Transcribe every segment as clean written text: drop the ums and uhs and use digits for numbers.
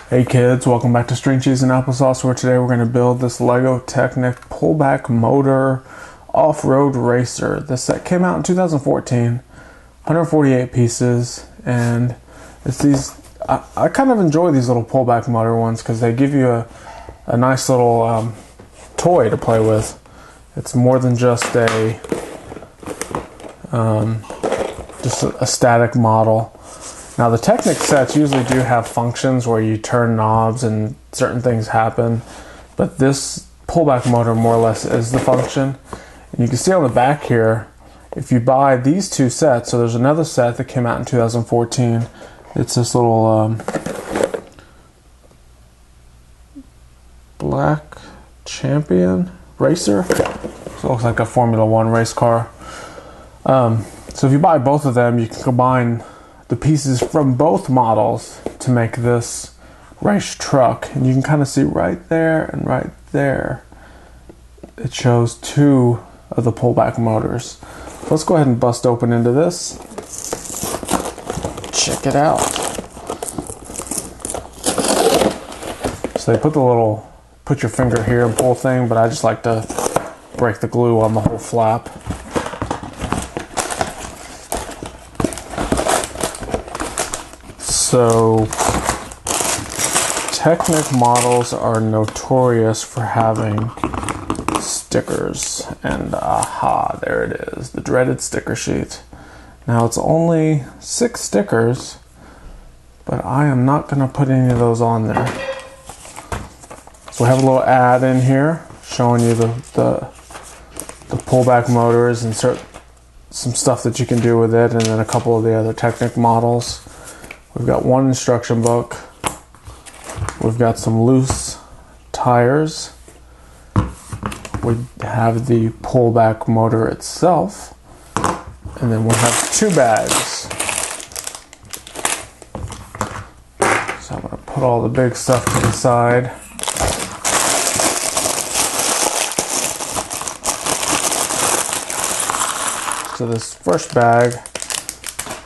Hey kids, welcome back to String Cheese and Applesauce, where today we're going to build this Lego Technic Pullback Motor Off-Road Racer. This set came out in 2014, 148 pieces, and it's these, I kind of enjoy these little pullback motor ones because they give you a nice little toy to play with. It's more than just a static model. Now the Technic sets usually do have functions where you turn knobs and certain things happen, but this pullback motor more or less is the function. And you can see on the back here, if you buy these two sets, so there's another set that came out in 2014. It's this little Black Champion Racer. So it looks like a Formula One race car. So if you buy both of them, you can combine the pieces from both models to make this race truck. And you can kind of see right there and right there, it shows two of the pullback motors. Let's go ahead and bust open into this. Check it out. So they put the little, put your finger here and pull thing, but I just like to break the glue on the whole flap. So, Technic models are notorious for having stickers, and aha, there it is, the dreaded sticker sheet. Now it's only 6 stickers, but I am not going to put any of those on there. So we have a little ad in here showing you the pullback motors and some stuff that you can do with it, and then a couple of the other Technic models. We've got one instruction book. We've got some loose tires. We have the pullback motor itself. And then we'll have 2 bags. So I'm going to put all the big stuff to the side. So this first bag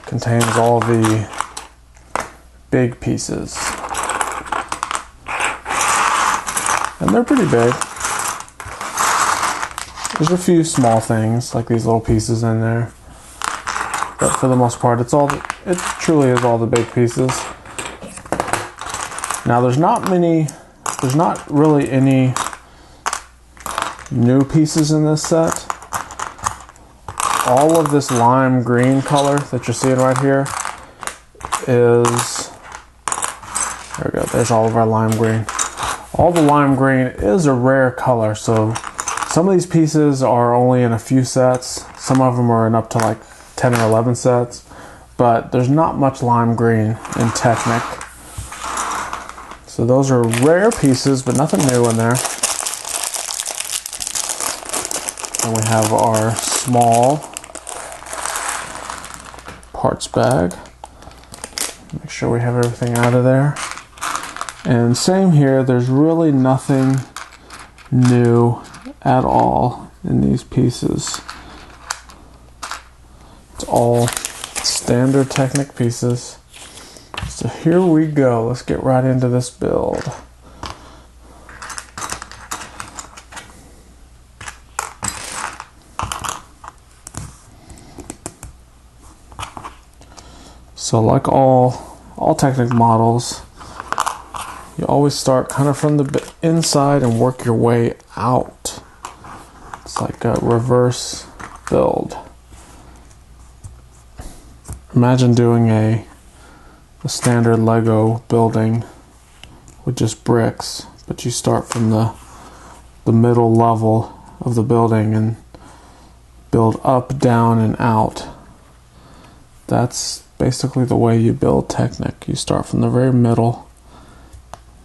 contains all the big pieces, and they're pretty big. There's a few small things like these little pieces in there, but for the most part it truly is all the big pieces. Now there's not really any new pieces in this set. All of this lime green color that you're seeing right here is, there we go, there's all of our lime green. All the lime green is a rare color, so some of these pieces are only in a few sets. Some of them are in up to like 10 or 11 sets, but there's not much lime green in Technic. So those are rare pieces, but nothing new in there. And we have our small parts bag. Make sure we have everything out of there. And same here, there's really nothing new at all in these pieces. It's all standard Technic pieces. So here we go. Let's get right into this build. So like all Technic models, you always start kind of from the inside and work your way out. It's like a reverse build. Imagine doing a standard Lego building with just bricks, but you start from the middle level of the building and build up, down, and out. That's basically the way you build Technic. You start from the very middle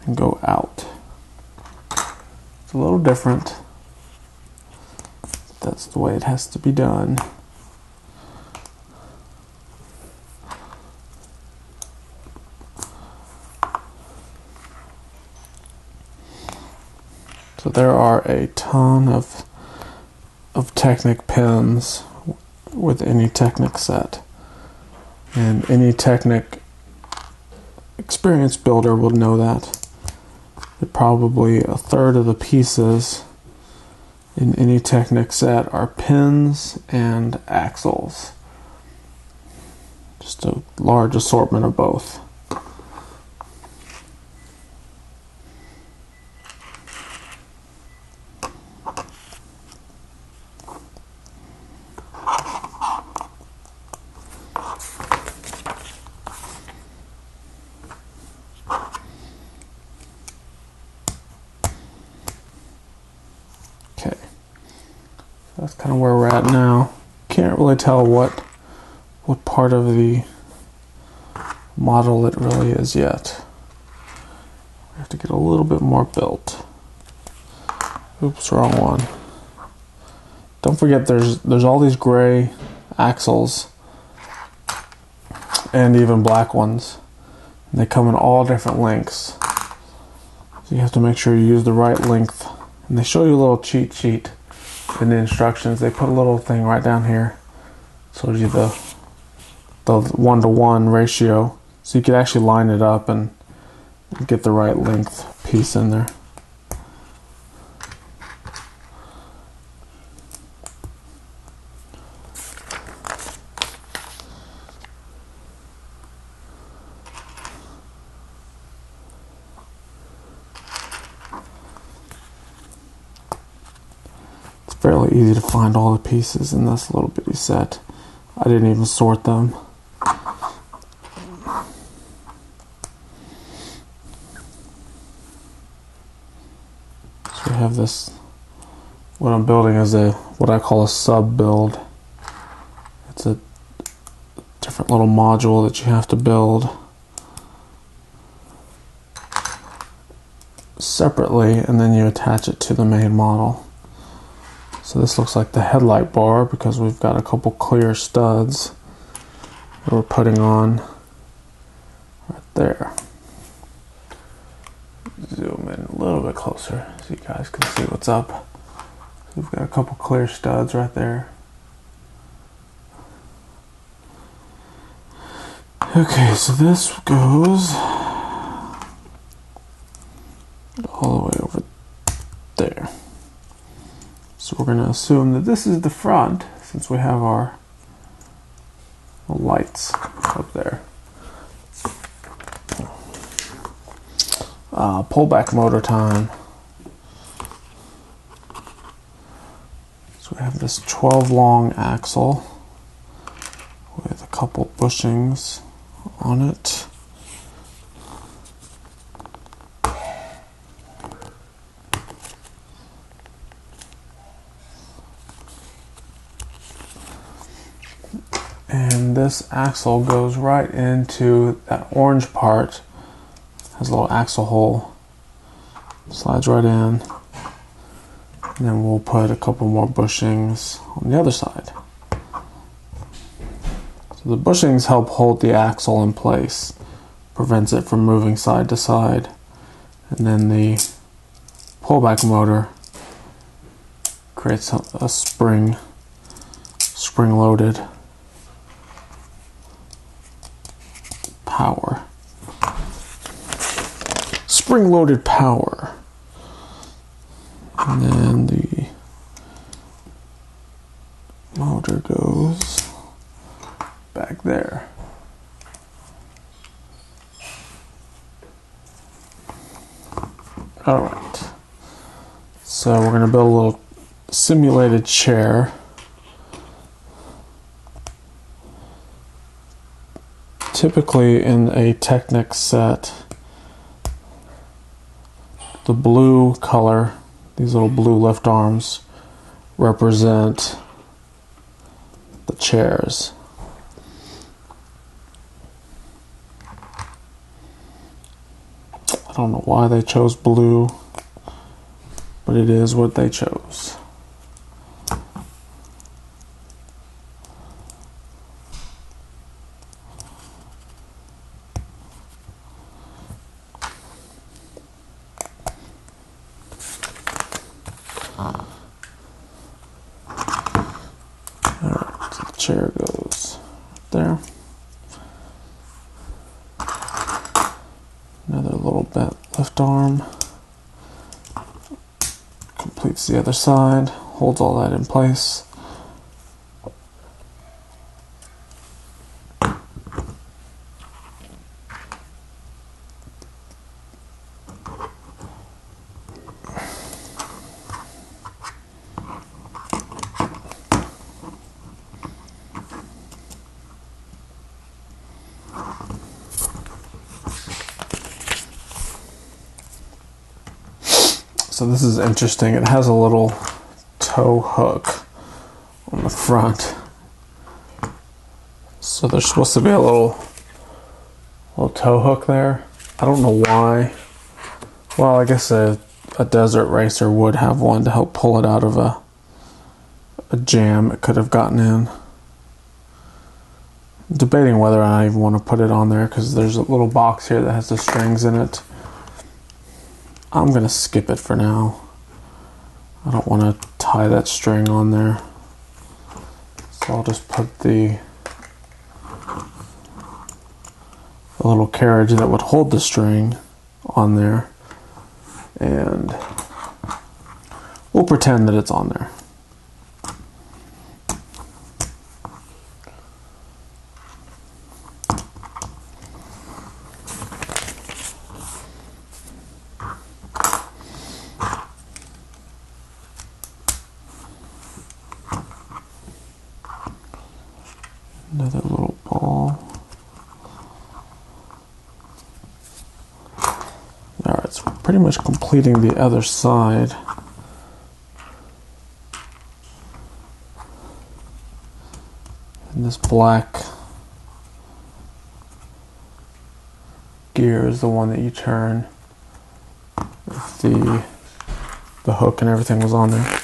and go out. It's a little different. That's the way it has to be done. So there are a ton of Technic pins with any Technic set. And any Technic experienced builder would know that probably a third of the pieces in any Technic set are pins and axles. Just a large assortment of both. Okay, that's kind of where we're at now. Can't really tell what part of the model it really is yet. We have to get a little bit more built. Oops, wrong one. Don't forget there's all these gray axles and even black ones. They come in all different lengths. So you have to make sure you use the right length. And they show you a little cheat sheet in the instructions. They put a little thing right down here. Shows you the 1-to-1 ratio. So you can actually line it up and get the right length piece in there. Fairly easy to find all the pieces in this little bitty set. I didn't even sort them. So we have this, what I'm building is what I call a sub build. It's a different little module that you have to build separately, and then you attach it to the main model. So this looks like the headlight bar because we've got a couple clear studs that we're putting on right there. Zoom in a little bit closer so you guys can see what's up. So we've got a couple clear studs right there. Okay, so this goes all the way over there. So we're going to assume that this is the front, since we have our lights up there. Pullback motor time. So we have this 12 long axle with a couple bushings on it. And this axle goes right into that orange part. Has a little axle hole. Slides right in. And then we'll put a couple more bushings on the other side. So the bushings help hold the axle in place. Prevents it from moving side to side. And then the pullback motor creates a spring-loaded power. Spring-loaded power. And then the motor goes back there. Alright. So we're going to build a little simulated chair. Typically in a Technic set, the blue color, these little blue lift arms, represent the chairs. I don't know why they chose blue, but it is what they chose. Alright, so the chair goes there. left arm. Completes the other side, holds all that in place. So this is interesting. It has a little toe hook on the front. So there's supposed to be a little toe hook there. I don't know why. Well, I guess a desert racer would have one to help pull it out of a jam it could have gotten in. I'm debating whether I even want to put it on there because there's a little box here that has the strings in it. I'm going to skip it for now. I don't want to tie that string on there. So I'll just put the little carriage that would hold the string on there. And we'll pretend that it's on there. Another little ball. Alright, it's pretty much completing the other side. And this black gear is the one that you turn if the hook and everything was on there.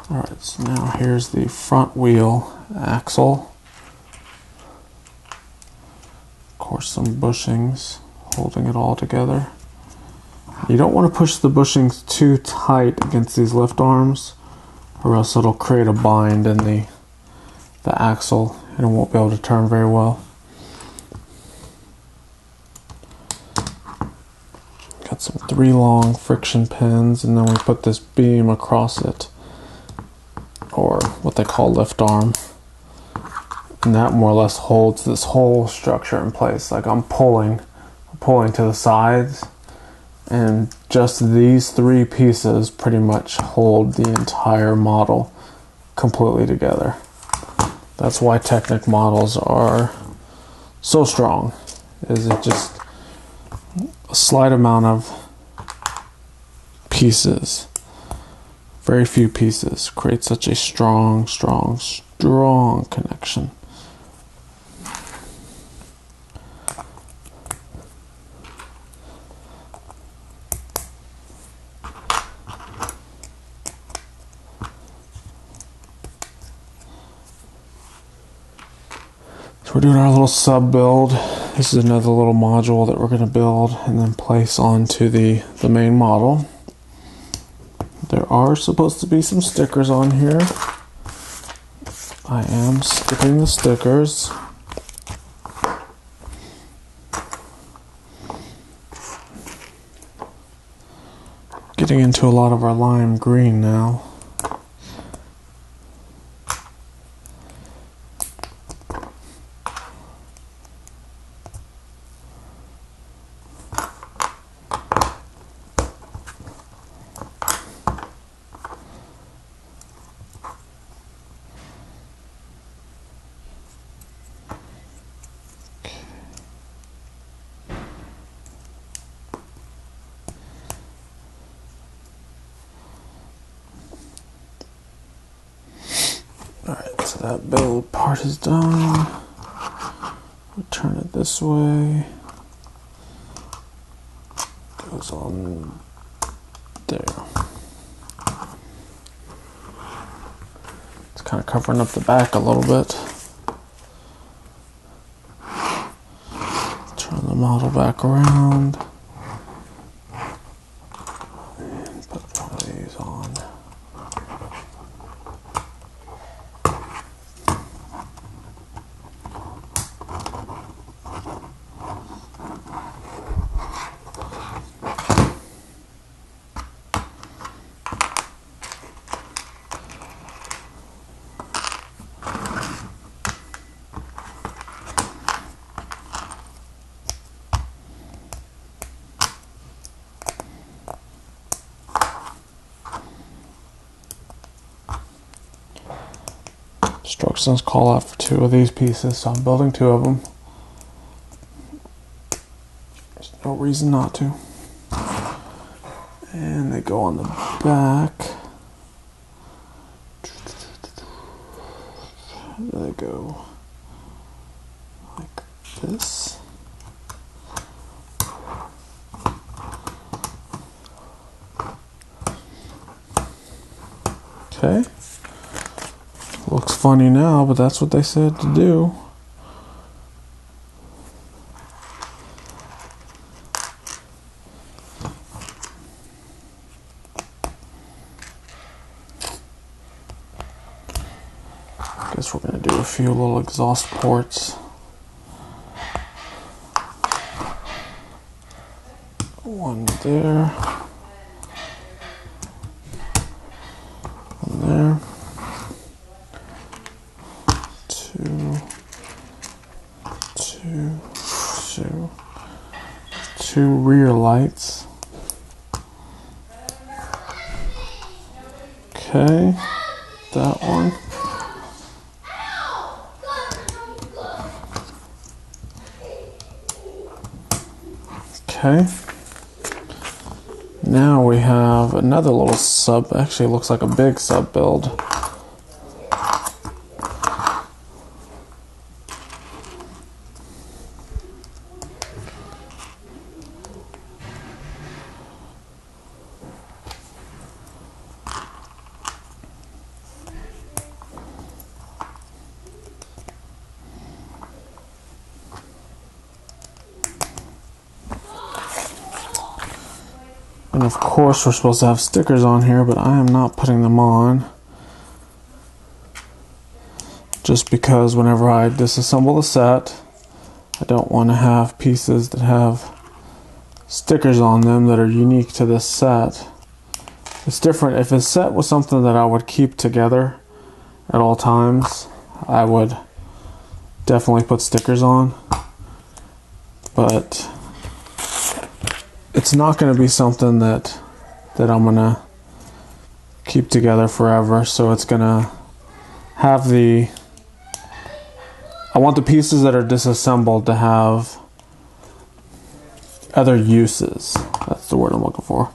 Alright, so now here's the front wheel axle. Of course, some bushings holding it all together. You don't want to push the bushings too tight against these lift arms, or else it'll create a bind in the axle and it won't be able to turn very well. Got some 3 long friction pins, and then we put this beam across it, or what they call lift arm, and that more or less holds this whole structure in place. Like I'm pulling to the sides, and just these 3 pieces pretty much hold the entire model completely together. That's why Technic models are so strong, is it just a slight amount of pieces, very few pieces, create such a strong connection. So we're doing our little sub build. This is another little module that we're going to build and then place onto the main model. There are supposed to be some stickers on here. I am skipping the stickers. Getting into a lot of our lime green now. Alright, so that build part is done. We'll turn it this way. Goes on there. It's kind of covering up the back a little bit. Turn the model back around. Instructions call out for 2 of these pieces, so I'm building 2 of them. There's no reason not to. And they go on the back. They go like this. Okay. Looks funny now, but that's what they said to do. Guess we're going to do a few little exhaust ports. One there. One there. 2 rear lights. Okay, that one. Okay. Now we have another little sub, actually it looks like a big sub build. And of course we're supposed to have stickers on here, but I am not putting them on. Just because whenever I disassemble the set, I don't want to have pieces that have stickers on them that are unique to this set. It's different. If a set was something that I would keep together at all times, I would definitely put stickers on. But it's not going to be something that I'm going to keep together forever, so it's going to have the... I want the pieces that are disassembled to have other uses. That's the word I'm looking for.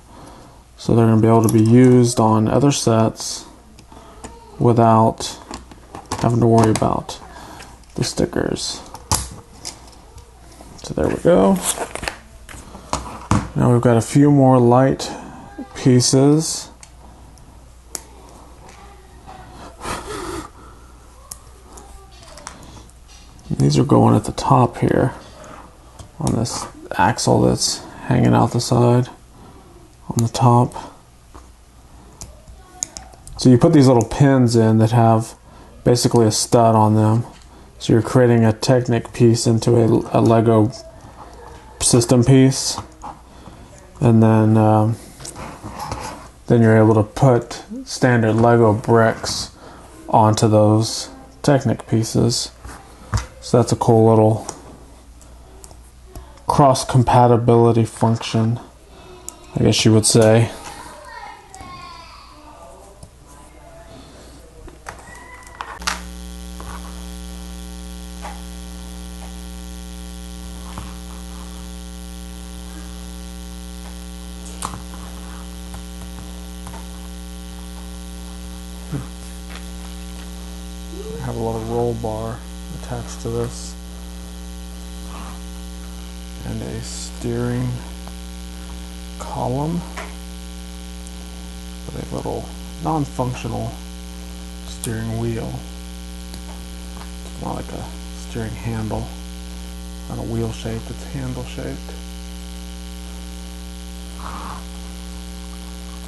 So they're going to be able to be used on other sets without having to worry about the stickers. So there we go. Now we've got a few more light pieces. These are going at the top here on this axle that's hanging out the side on the top. So you put these little pins in that have basically a stud on them. So you're creating a Technic piece into a Lego system piece. And then you're able to put standard Lego bricks onto those Technic pieces. So that's a cool little cross-compatibility function, I guess you would say. I have a little roll bar attached to this and a steering column with a little non-functional steering wheel. It's not like a steering handle, not a wheel shaped, it's handle shaped.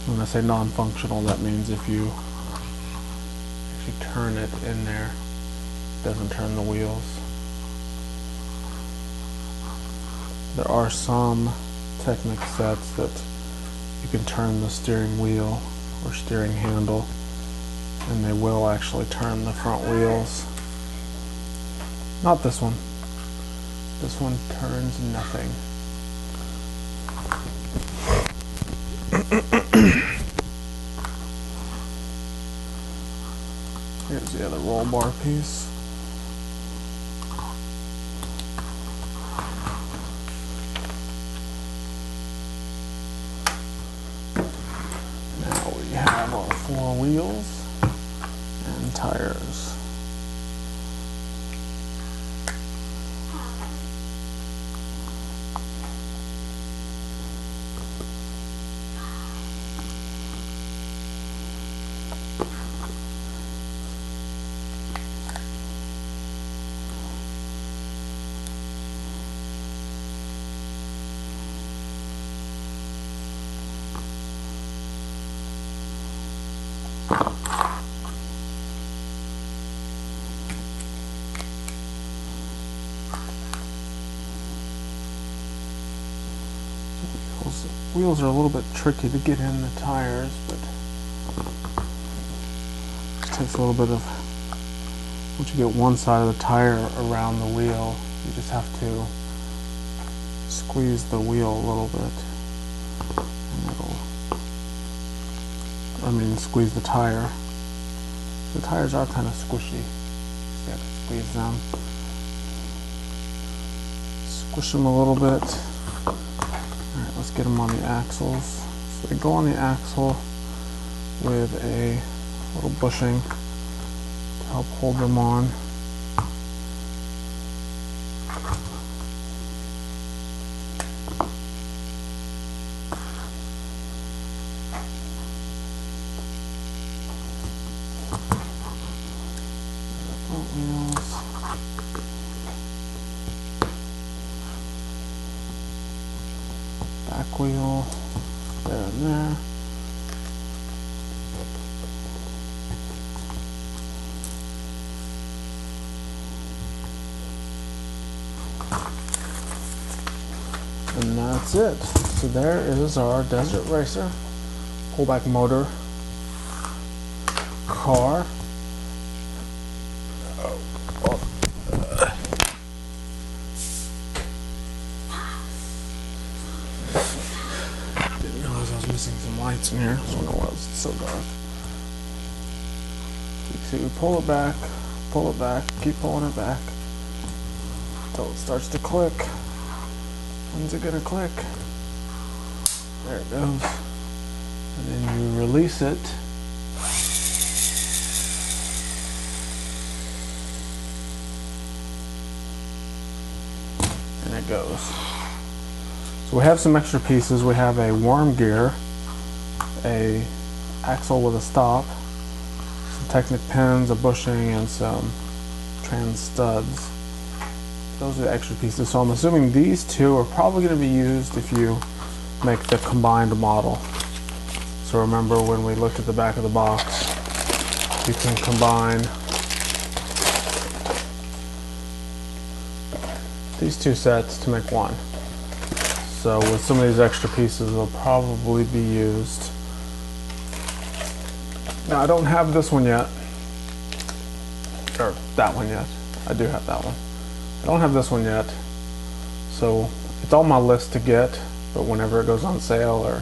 When I say non-functional, that means if you turn it in there, it doesn't turn the wheels. There are some Technic sets that you can turn the steering wheel or steering handle and they will actually turn the front wheels. Not this one. This one turns nothing. Here's the other roll bar piece. Now we have our 4 wheels and tires. Wheels are a little bit tricky to get in the tires, but it takes a little bit of, once you get one side of the tire around the wheel, you just have to squeeze the wheel a little bit, and squeeze the tire. The tires are kind of squishy, so you have to squeeze them. Squish them a little bit. Alright, let's get them on the axles. So they go on the axle with a little bushing to help hold them on. Front wheels. Back wheel, there and there. And that's it. So there is our Desert Racer pullback motor car. Missing some lights in here. I was wondering why it's so dark. You see, we pull it back, keep pulling it back until it starts to click. When's it gonna click? There it goes. And then you release it. And it goes. So we have some extra pieces. We have a worm gear, a axle with a stop, some Technic pins, a bushing, and some trans studs. Those are the extra pieces. So I'm assuming these two are probably going to be used if you make the combined model. So remember when we looked at the back of the box, you can combine these two sets to make one. So with some of these extra pieces, they'll probably be used. Now I don't have this one yet, or that one yet. I do have that one. I don't have this one yet, so it's on my list to get, but whenever it goes on sale or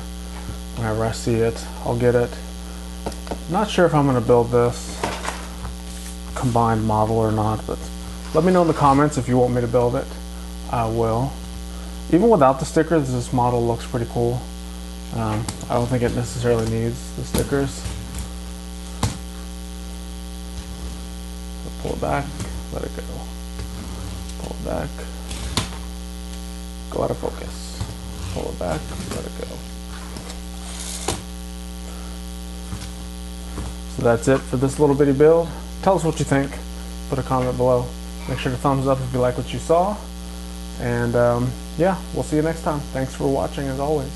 whenever I see it, I'll get it. Not sure if I'm going to build this combined model or not, but let me know in the comments if you want me to build it. I will. Even without the stickers, this model looks pretty cool. I don't think it necessarily needs the stickers. So pull it back, let it go. Pull it back, go out of focus. Pull it back, let it go. So that's it for this little bitty build. Tell us what you think. Put a comment below. Make sure to thumbs up if you like what you saw. And yeah, we'll see you next time. Thanks for watching as always.